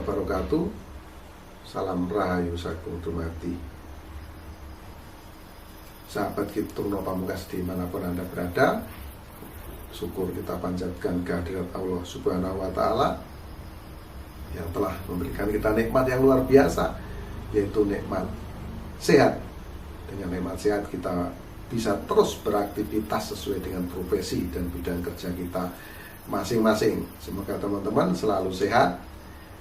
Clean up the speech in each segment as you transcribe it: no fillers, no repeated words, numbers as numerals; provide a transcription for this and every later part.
wabarakatuh. Salam rahayu sagung dumadi. Sahabat Kitungno Pamungkas dimanapun Anda berada, syukur kita panjatkan kehadirat Allah Subhanahu wa Ta'ala yang telah memberikan kita nikmat yang luar biasa, yaitu nikmat sehat. Dengan nikmat sehat kita bisa terus beraktivitas sesuai dengan profesi dan bidang kerja kita masing-masing. Semoga teman-teman selalu sehat,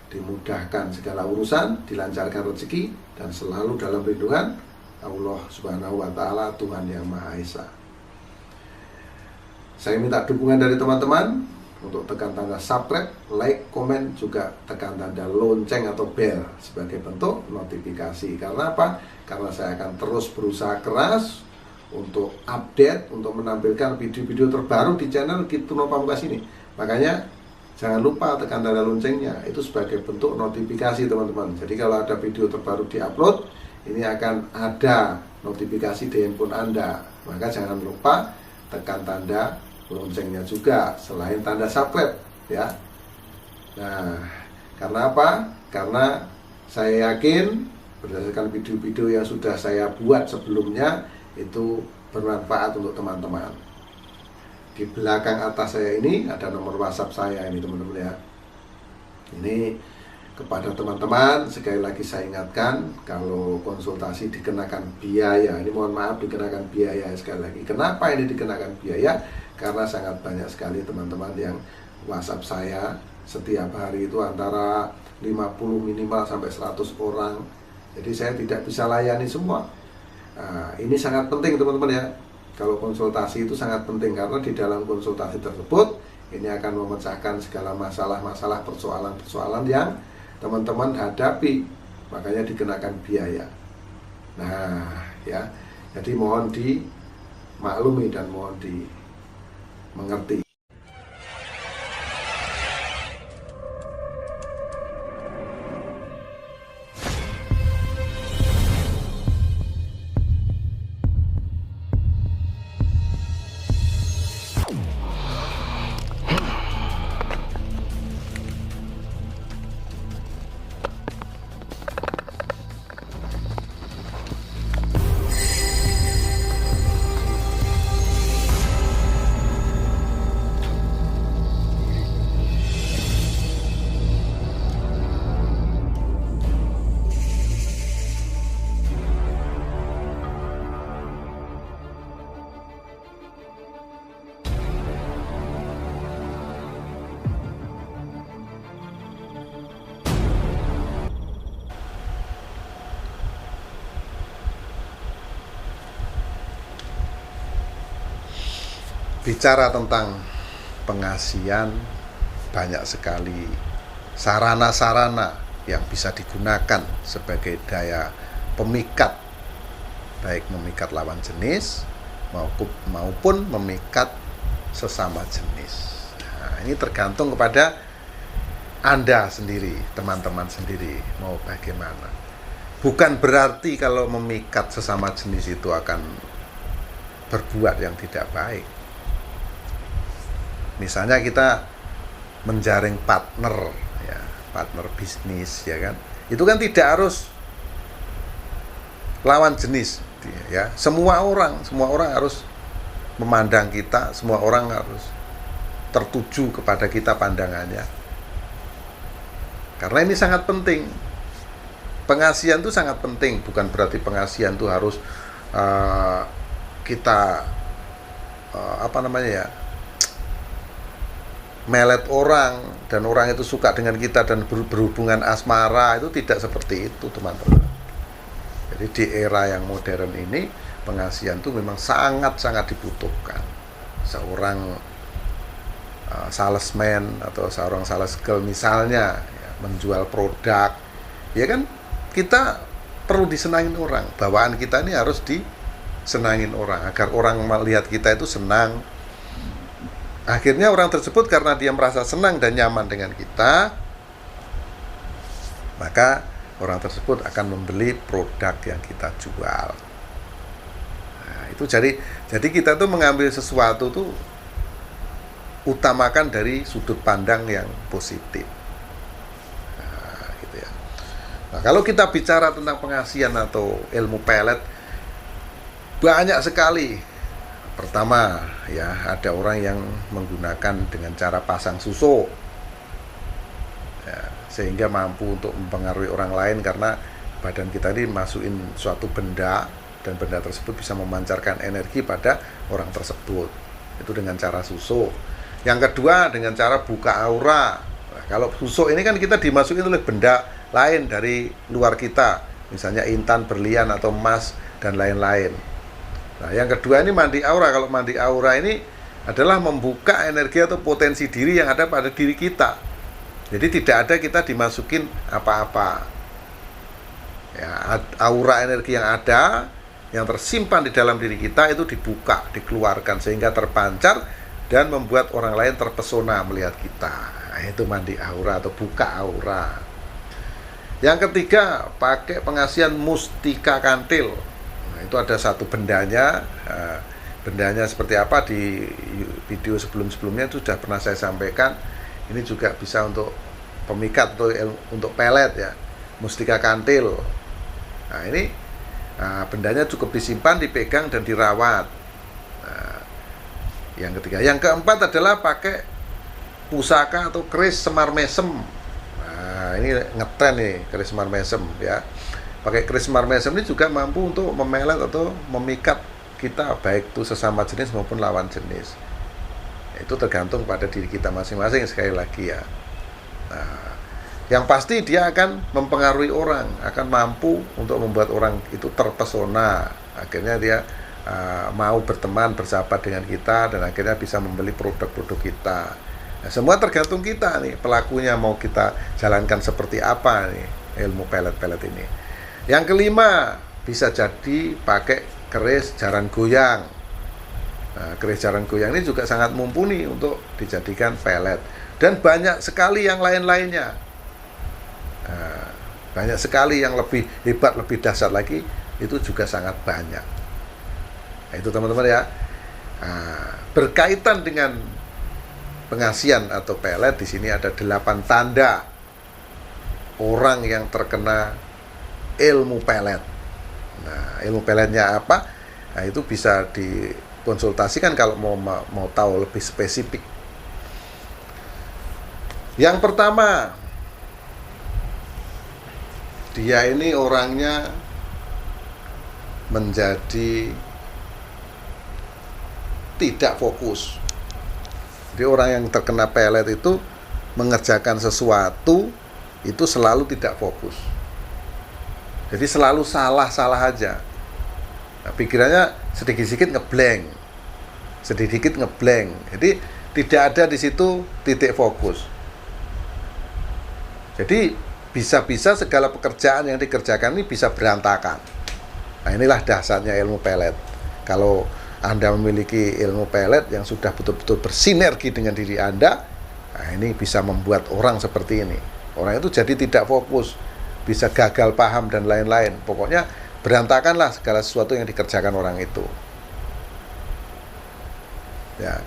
dimudahkan segala urusan, dilancarkan rezeki, dan selalu dalam lindungan Allah Subhanahu wa Ta'ala, Tuhan yang Maha Esa. Saya minta dukungan dari teman-teman untuk tekan tanda subscribe, like, komen, juga tekan tanda lonceng atau bell sebagai bentuk notifikasi. Karena apa? Karena saya akan terus berusaha keras untuk update, untuk menampilkan video-video terbaru di channel Kitungno Pamungkas ini. Makanya jangan lupa tekan tanda loncengnya, itu sebagai bentuk notifikasi teman-teman. Jadi kalau ada video terbaru diupload, ini akan ada notifikasi di handphone Anda. Maka jangan lupa tekan tanda loncengnya juga, selain tanda subscribe ya. Nah, karena apa? Karena saya yakin berdasarkan video-video yang sudah saya buat sebelumnya itu bermanfaat untuk teman-teman. Di belakang atas saya ini ada nomor WhatsApp saya ini teman-teman ya. Ini kepada teman-teman sekali lagi saya ingatkan, kalau konsultasi dikenakan biaya. Ini mohon maaf, dikenakan biaya sekali lagi. Kenapa ini dikenakan biaya? Karena sangat banyak sekali teman-teman yang WhatsApp saya setiap hari itu antara 50 minimal sampai 100 orang. Jadi saya tidak bisa layani semua. Nah, ini sangat penting teman-teman ya. Kalau konsultasi itu sangat penting, karena di dalam konsultasi tersebut ini akan memecahkan segala masalah-masalah, persoalan-persoalan yang teman-teman hadapi. Makanya dikenakan biaya. Nah ya, jadi mohon dimaklumi dan mohon dimengerti. Bicara tentang pengasihan, banyak sekali sarana-sarana yang bisa digunakan sebagai daya pemikat, baik memikat lawan jenis maupun memikat sesama jenis. Nah, ini tergantung kepada Anda sendiri, teman-teman sendiri mau bagaimana. Bukan berarti kalau memikat sesama jenis itu akan berbuat yang tidak baik. Misalnya kita menjaring partner ya, partner bisnis ya kan. Itu kan tidak harus lawan jenis ya. Semua orang harus memandang kita, semua orang harus tertuju kepada kita pandangannya. Karena ini sangat penting. Pengasihan itu sangat penting, bukan berarti pengasihan itu harus kita melet orang dan orang itu suka dengan kita dan berhubungan asmara. Itu tidak seperti itu teman-teman. Jadi di era yang modern ini pengasihan itu memang sangat-sangat dibutuhkan. Seorang salesman atau seorang sales girl misalnya ya, menjual produk, ya kan kita perlu disenangin orang. Bawaan kita ini harus disenangin orang agar orang melihat kita itu senang. Akhirnya orang tersebut karena dia merasa senang dan nyaman dengan kita, maka orang tersebut akan membeli produk yang kita jual. Nah, itu jadi kita tuh mengambil sesuatu tuh utamakan dari sudut pandang yang positif. Nah, Nah, kalau kita bicara tentang pengasihan atau ilmu pelet, banyak sekali. Pertama, ya ada orang yang menggunakan dengan cara pasang susuk, ya, sehingga mampu untuk mempengaruhi orang lain karena badan kita ini masukin suatu benda dan benda tersebut bisa memancarkan energi pada orang tersebut. Itu dengan cara susuk. Yang kedua dengan cara buka aura. Nah, kalau susuk ini kan kita dimasukin oleh benda lain dari luar kita, misalnya intan, berlian atau emas dan lain-lain. Nah, yang kedua ini mandi aura. Kalau mandi aura ini adalah membuka energi atau potensi diri yang ada pada diri kita. Jadi tidak ada kita dimasukin apa-apa. Ya, aura energi yang ada, yang tersimpan di dalam diri kita itu dibuka, dikeluarkan sehingga terpancar dan membuat orang lain terpesona melihat kita. Nah, itu mandi aura atau buka aura. Yang ketiga, pakai pengasihan mustika kantil. Itu ada satu bendanya. Bendanya seperti apa di video sebelum-sebelumnya itu sudah pernah saya sampaikan. Ini juga bisa untuk pemikat atau untuk pelet ya, mustika kantil. Nah ini bendanya cukup disimpan, dipegang dan dirawat. Yang ketiga, yang keempat adalah pakai pusaka atau keris semar mesem. Nah ini ngetren nih keris semar mesem ya. Pakai keris semar mesem ini juga mampu untuk memelet atau memikat kita, baik itu sesama jenis maupun lawan jenis. Itu tergantung pada diri kita masing-masing sekali lagi ya. Nah, yang pasti dia akan mempengaruhi orang, akan mampu untuk membuat orang itu terpesona. Akhirnya dia mau berteman, bersahabat dengan kita dan akhirnya bisa membeli produk-produk kita. Nah, semua tergantung kita nih, pelakunya mau kita jalankan seperti apa nih ilmu pelet-pelet ini. Yang kelima, bisa jadi pakai keris jaran goyang. Nah, keris jaran goyang ini juga sangat mumpuni untuk dijadikan pelet. Dan banyak sekali yang lain-lainnya. Nah, banyak sekali yang lebih hebat, lebih dahsyat lagi, itu juga sangat banyak. Nah, itu teman-teman ya. Nah, berkaitan dengan pengasihan atau pelet, di sini ada 8 tanda orang yang terkena ilmu pelet. Nah, ilmu peletnya apa? Nah, itu bisa dikonsultasikan kalau mau tahu lebih spesifik. Yang pertama, dia ini orangnya menjadi tidak fokus. Jadi orang yang terkena pelet itu mengerjakan sesuatu itu selalu tidak fokus. Jadi selalu salah aja. Nah, pikirannya sedikit-sedikit ngeblank. Jadi tidak ada di situ titik fokus. Jadi bisa-bisa segala pekerjaan yang dikerjakan ini bisa berantakan. Nah, inilah dasarnya ilmu pelet. Kalau Anda memiliki ilmu pelet yang sudah betul-betul bersinergi dengan diri Anda, nah ini bisa membuat orang seperti ini. Orang itu jadi tidak fokus, bisa gagal paham dan lain-lain. Pokoknya berantakanlah segala sesuatu yang dikerjakan orang itu. Ya,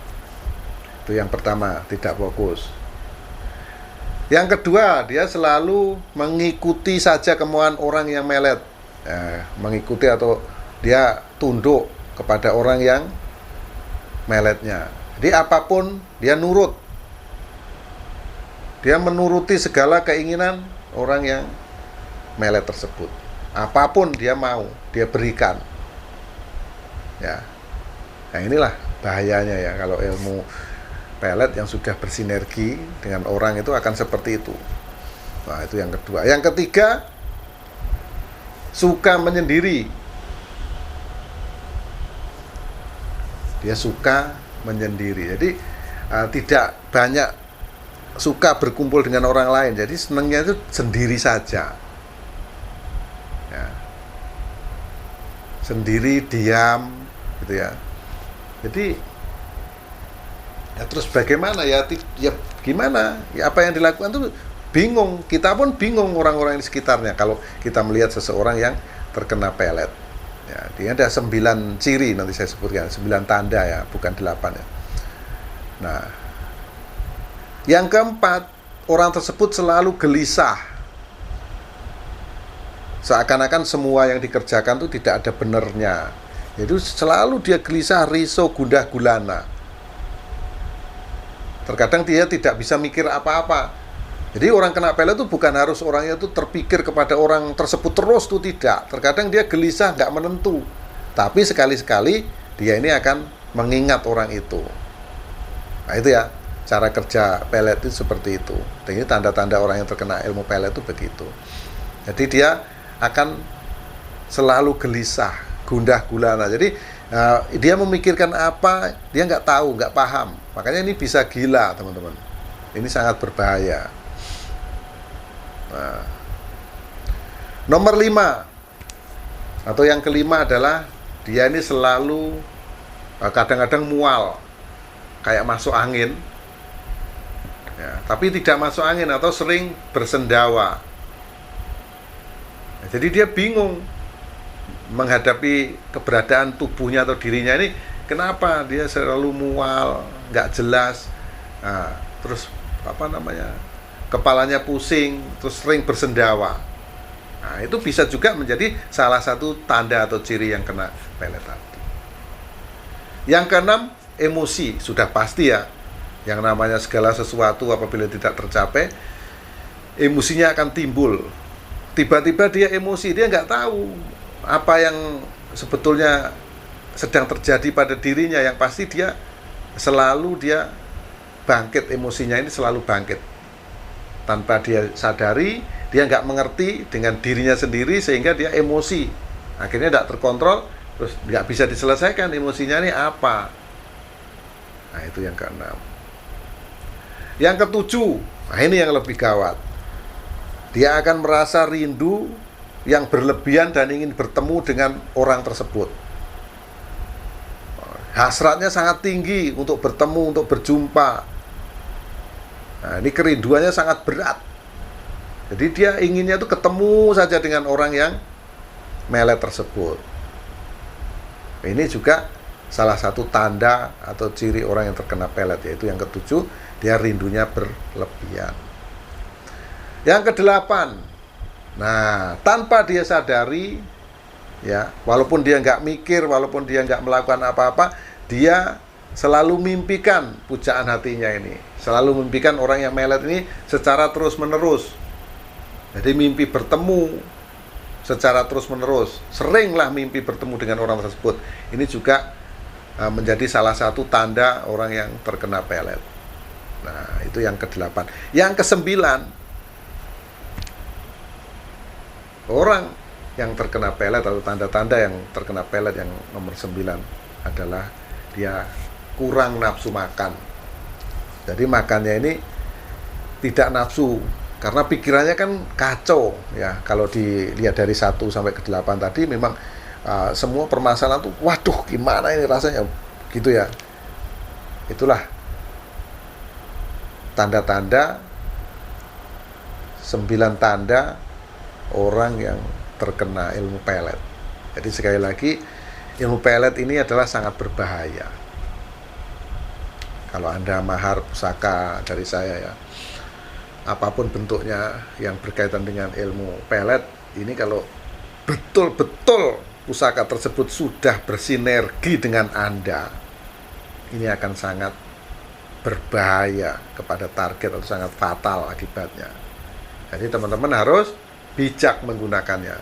itu yang pertama, tidak fokus. Yang kedua, dia selalu mengikuti saja kemauan orang yang melet. Ya, mengikuti atau dia tunduk kepada orang yang meletnya. Jadi apapun dia nurut. Dia menuruti segala keinginan orang yang melet tersebut. Apapun dia mau, dia berikan. Ya. Nah, inilah bahayanya ya kalau ilmu pelet yang sudah bersinergi dengan orang itu akan seperti itu. Nah, itu yang kedua. Yang ketiga, suka menyendiri. Dia suka menyendiri. Jadi tidak banyak suka berkumpul dengan orang lain. Jadi senangnya itu sendiri saja. Ya. Sendiri, diam, gitu ya. Jadi ya terus bagaimana ya? Ya gimana? Ya apa yang dilakukan itu bingung. Kita pun bingung, orang-orang di sekitarnya kalau kita melihat seseorang yang terkena pelet. Ya, dia ada 9 ciri nanti saya sebutkan, 9 tanda ya, bukan 8 ya. Nah, yang keempat, orang tersebut selalu gelisah. Seakan-akan semua yang dikerjakan itu tidak ada benernya. Jadi selalu dia gelisah, risau, gundah gulana. Terkadang dia tidak bisa mikir apa-apa. Jadi orang kena pelet itu bukan harus orangnya itu terpikir kepada orang tersebut terus, tuh tidak. Terkadang dia gelisah, nggak menentu. Tapi sekali-sekali dia ini akan mengingat orang itu. Nah itu ya, cara kerja pelet itu seperti itu. Dan ini tanda-tanda orang yang terkena ilmu pelet itu begitu. Jadi dia akan selalu gelisah, gundah gulana. Jadi dia memikirkan apa, dia nggak tahu, nggak paham. Makanya ini bisa gila, teman-teman. Ini sangat berbahaya. Nah, nomor 5 atau yang kelima adalah dia ini selalu kadang-kadang mual, kayak masuk angin ya, tapi tidak masuk angin atau sering bersendawa. Nah, jadi dia bingung menghadapi keberadaan tubuhnya atau dirinya ini, kenapa dia selalu mual, nggak jelas, nah, terus kepalanya pusing, terus sering bersendawa. Nah, itu bisa juga menjadi salah satu tanda atau ciri yang kena pelet tadi. Yang keenam, emosi. Sudah pasti ya, yang namanya segala sesuatu apabila tidak tercapai, emosinya akan timbul. Tiba-tiba dia emosi, dia nggak tahu apa yang sebetulnya sedang terjadi pada dirinya. Yang pasti dia selalu bangkit, emosinya ini selalu bangkit. Tanpa dia sadari, dia nggak mengerti dengan dirinya sendiri sehingga dia emosi. Akhirnya tidak terkontrol, terus nggak bisa diselesaikan emosinya ini apa. Nah itu yang keenam. Yang ketujuh, nah ini yang lebih gawat. Dia akan merasa rindu yang berlebihan dan ingin bertemu dengan orang tersebut. Hasratnya sangat tinggi untuk bertemu, untuk berjumpa. Nah, ini kerinduannya sangat berat. Jadi dia inginnya itu ketemu saja dengan orang yang melet tersebut. Ini juga salah satu tanda atau ciri orang yang terkena pelet, yaitu yang ketujuh, dia rindunya berlebihan. Yang kedelapan, nah tanpa dia sadari, ya, walaupun dia nggak mikir, walaupun dia nggak melakukan apa-apa, dia selalu mimpikan pujaan hatinya ini, selalu mimpikan orang yang melet ini secara terus-menerus. Jadi mimpi bertemu secara terus-menerus, seringlah mimpi bertemu dengan orang tersebut. Ini juga menjadi salah satu tanda orang yang terkena pelet. Nah, itu yang ke-8. Yang ke-9, orang yang terkena pelet atau tanda-tanda yang terkena pelet yang nomor 9 adalah dia kurang nafsu makan. Jadi makannya ini tidak nafsu, karena pikirannya kan kacau ya. Kalau dilihat dari 1 sampai ke 8 tadi, memang semua permasalahan tuh, waduh gimana ini rasanya gitu ya. Itulah tanda-tanda, 9 tanda orang yang terkena ilmu pelet. Jadi sekali lagi, ilmu pelet ini adalah sangat berbahaya. Kalau Anda mahar pusaka dari saya ya, apapun bentuknya yang berkaitan dengan ilmu pelet, ini kalau betul-betul pusaka tersebut sudah bersinergi dengan Anda, ini akan sangat berbahaya kepada target atau sangat fatal akibatnya. Jadi teman-teman harus bijak menggunakannya.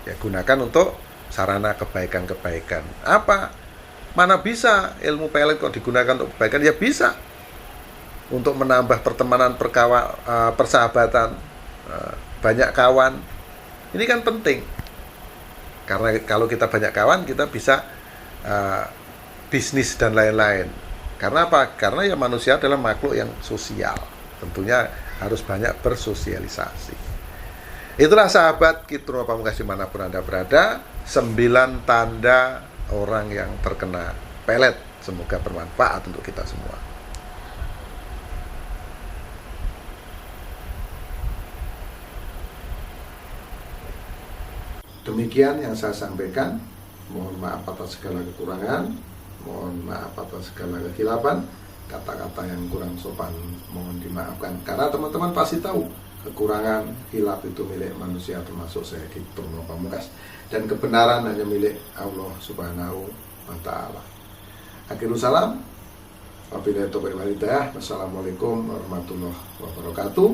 Ya, gunakan untuk sarana kebaikan-kebaikan. Apa? Mana bisa ilmu pelet kok digunakan untuk kebaikan? Ya bisa. Untuk menambah pertemanan, persahabatan, banyak kawan. Ini kan penting. Karena kalau kita banyak kawan, kita bisa bisnis dan lain-lain. Karena apa? Karena ya manusia adalah makhluk yang sosial. Tentunya harus banyak bersosialisasi. Itulah sahabat Kitro Pamungkas dimanapun Anda berada, 9 tanda orang yang terkena pelet. Semoga bermanfaat untuk kita semua. Demikian yang saya sampaikan. Mohon maaf atas segala kekurangan, mohon maaf atas segala kekilapan, kata-kata yang kurang sopan mohon dimaafkan. Karena teman-teman pasti tahu kekurangan, hilaf itu milik manusia termasuk saya di Purno Pamungkas, dan kebenaran hanya milik Allah Subhanahu wa Ta'ala. Akhirul salam, wabillahi taufiq wal hidayah. Wassalamualaikum warahmatullahi wabarakatuh.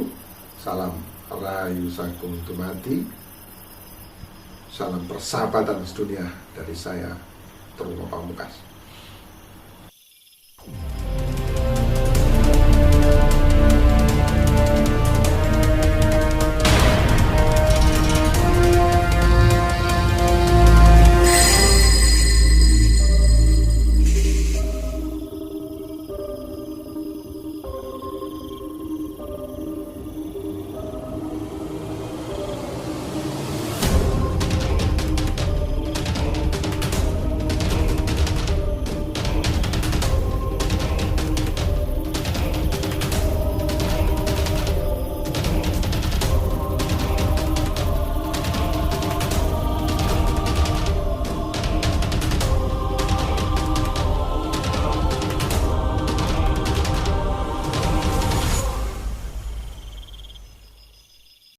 Salam rahayu sagung dumadi, salam persahabatan sedunia dari saya, Purno Pamungkas.